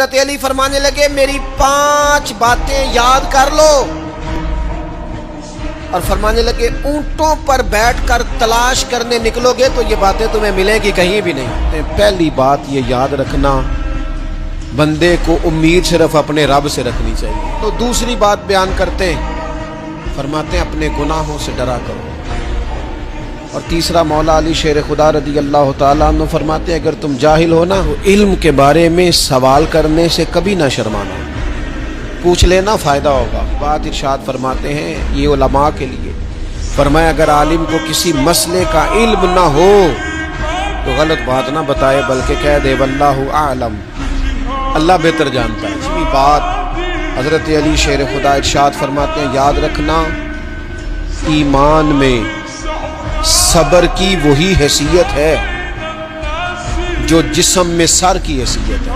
حضرت علی فرمانے لگے میری 5 باتیں یاد کر لو، اور فرمانے لگے اونٹوں پر بیٹھ کر تلاش کرنے نکلو گے تو یہ باتیں تمہیں ملیں گی کہیں بھی نہیں۔ پہلی بات یہ یاد رکھنا، بندے کو امید صرف اپنے رب سے رکھنی چاہیے۔ تو دوسری بات بیان کرتے ہیں، فرماتے ہیں اپنے گناہوں سے ڈرا کرو۔ اور تیسرا مولا علی شیر خدا رضی اللہ تعالیٰ عنہ فرماتے ہیں اگر تم جاہل ہو نا، علم کے بارے میں سوال کرنے سے کبھی نہ شرمانا، پوچھ لینا، فائدہ ہوگا۔ بات ارشاد فرماتے ہیں یہ علماء کے لیے، فرمایا اگر عالم کو کسی مسئلے کا علم نہ ہو تو غلط بات نہ بتائے بلکہ کہہ دے واللہ اعلم، اللہ بہتر جانتا ہے۔ اسی بات حضرت علی شیر خدا ارشاد فرماتے ہیں یاد رکھنا ایمان میں صبر کی وہی حیثیت ہے جو جسم میں سر کی حیثیت ہے۔